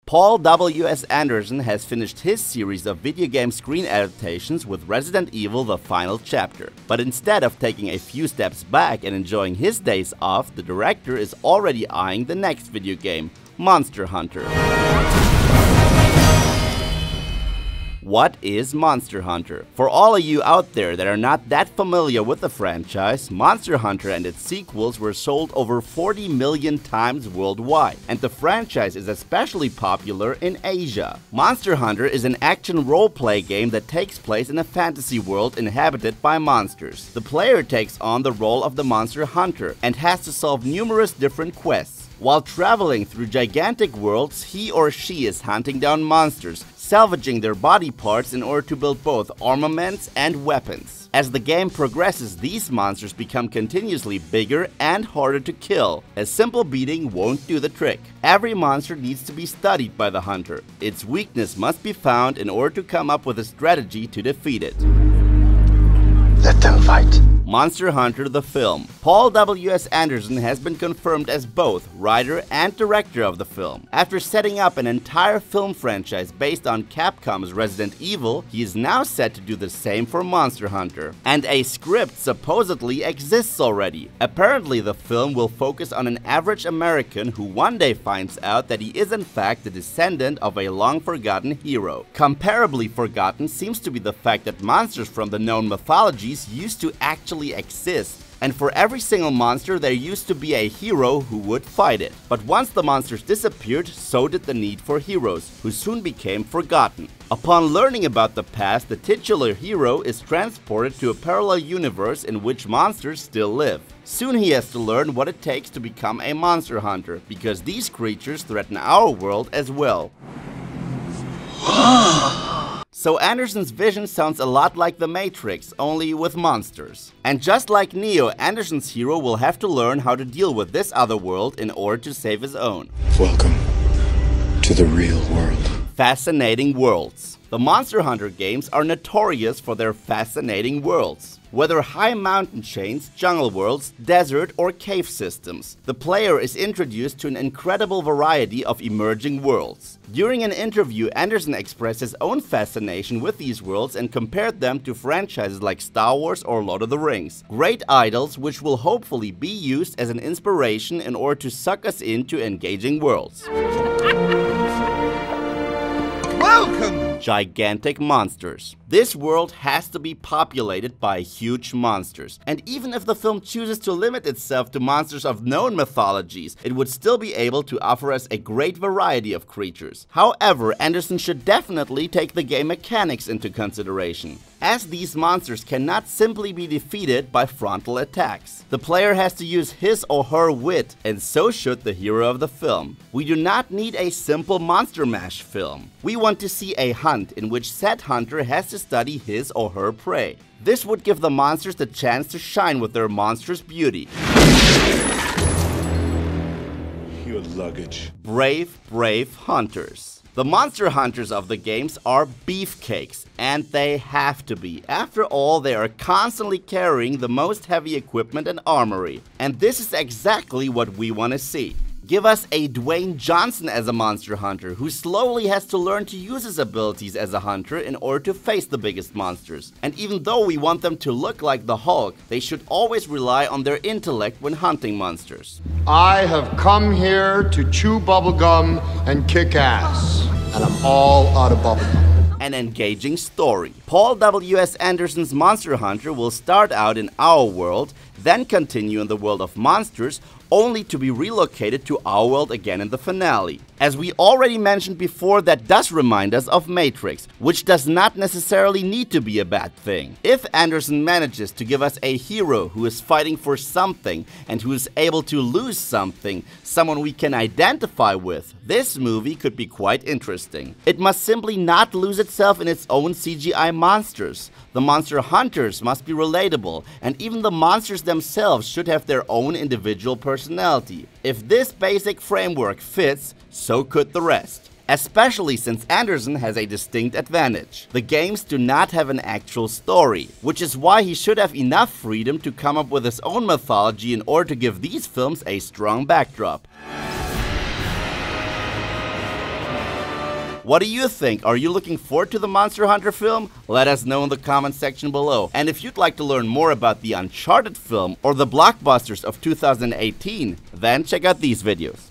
Paul W.S. Anderson has finished his series of video game screen adaptations with Resident Evil: The Final Chapter. But instead of taking a few steps back and enjoying his days off, the director is already eyeing the next video game, Monster Hunter. What is Monster Hunter? For all of you out there that are not that familiar with the franchise, Monster Hunter and its sequels were sold over 40 million times worldwide, and the franchise is especially popular in Asia. Monster Hunter is an action role-play game that takes place in a fantasy world inhabited by monsters. The player takes on the role of the monster hunter and has to solve numerous different quests. While traveling through gigantic worlds, he or she is hunting down monsters, salvaging their body parts in order to build both armaments and weapons. As the game progresses, these monsters become continuously bigger and harder to kill. A simple beating won't do the trick. Every monster needs to be studied by the hunter. Its weakness must be found in order to come up with a strategy to defeat it. Let them fight. Monster Hunter the film. Paul W.S. Anderson has been confirmed as both writer and director of the film. After setting up an entire film franchise based on Capcom's Resident Evil, he is now set to do the same for Monster Hunter. And a script supposedly exists already. Apparently the film will focus on an average American who one day finds out that he is in fact the descendant of a long-forgotten hero. Comparably forgotten seems to be the fact that monsters from the known mythologies used to actually exist, and for every single monster there used to be a hero who would fight it. But once the monsters disappeared, so did the need for heroes, who soon became forgotten. Upon learning about the past, the titular hero is transported to a parallel universe in which monsters still live. Soon he has to learn what it takes to become a monster hunter, because these creatures threaten our world as well. So Anderson's vision sounds a lot like The Matrix, only with monsters. And just like Neo, Anderson's hero will have to learn how to deal with this other world in order to save his own. Welcome to the real world. Fascinating worlds. The Monster Hunter games are notorious for their fascinating worlds. Whether high mountain chains, jungle worlds, desert or cave systems, the player is introduced to an incredible variety of emerging worlds. During an interview, Anderson expressed his own fascination with these worlds and compared them to franchises like Star Wars or Lord of the Rings. Great idols which will hopefully be used as an inspiration in order to suck us into engaging worlds. Welcome! Gigantic monsters. This world has to be populated by huge monsters, and even if the film chooses to limit itself to monsters of known mythologies, it would still be able to offer us a great variety of creatures. However, Anderson should definitely take the game mechanics into consideration, as these monsters cannot simply be defeated by frontal attacks. The player has to use his or her wit, and so should the hero of the film. We do not need a simple monster mash film. We want to see a hunt in which said hunter has to study his or her prey. This would give the monsters the chance to shine with their monstrous beauty. Your luggage. Brave, brave hunters. The monster hunters of the games are beefcakes, and they have to be. After all, they are constantly carrying the most heavy equipment and armory. And this is exactly what we want to see. Give us a Dwayne Johnson as a monster hunter who slowly has to learn to use his abilities as a hunter in order to face the biggest monsters. And even though we want them to look like the Hulk, they should always rely on their intellect when hunting monsters. I have come here to chew bubblegum and kick ass, and I'm all out of bubblegum. An engaging story. Paul W.S. Anderson's Monster Hunter will start out in our world, then continue in the world of monsters, only to be relocated to our world again in the finale. As we already mentioned before, that does remind us of Matrix, which does not necessarily need to be a bad thing. If Anderson manages to give us a hero who is fighting for something and who is able to lose something, someone we can identify with, this movie could be quite interesting. It must simply not lose itself in its own CGI monsters. The monster hunters must be relatable, and even the monsters themselves should have their own individual personality. If this basic framework fits, so could the rest. Especially since Anderson has a distinct advantage. The games do not have an actual story, which is why he should have enough freedom to come up with his own mythology in order to give these films a strong backdrop. What do you think? Are you looking forward to the Monster Hunter film? Let us know in the comment section below. And if you'd like to learn more about the Uncharted film or the blockbusters of 2018, then check out these videos.